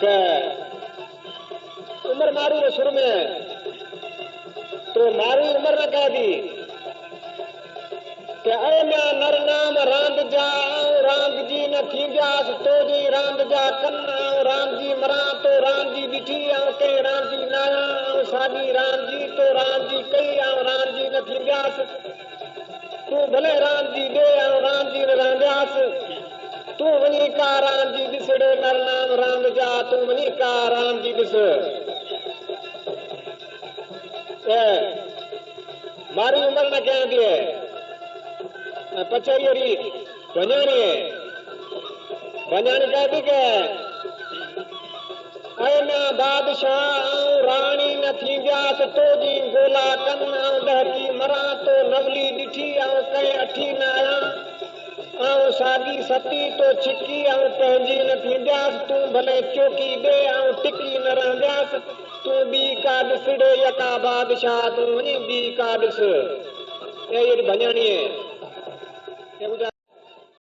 के उम्र मारू रे सुर में तो मारी उम्र न कह दी के अय मैं नर नाम रांद जा रांद जी न थी जास तो जी रांद जा कन्ना राम जी मरा तो राम जी बिठी आऊं के राम जी नाया आऊं सागी राम जी तो राम जी कई आऊं राम जी न थी जास तू भले राम जी दे आऊं राम जी न रांद्यास तू वनी का राम जी दिसड़े नर नाम राम जा तू वनी का राम जी दिस मारी उम्र न कह दिए पचरी वञाणी कह दी के अय मैं बादशाह रानी न थी व्यास तो जी गोला कन दहकी मरा तो नवली ॾिठी कहीं अठी न आया सागी सती तो छिकी पंहिंजी न थींदियास तू भले चौकी दे टिकी न रहंदियास तू बी का ॾिसड़े यका बादशाह तू वञी बी का ॾिस ये भञाणी है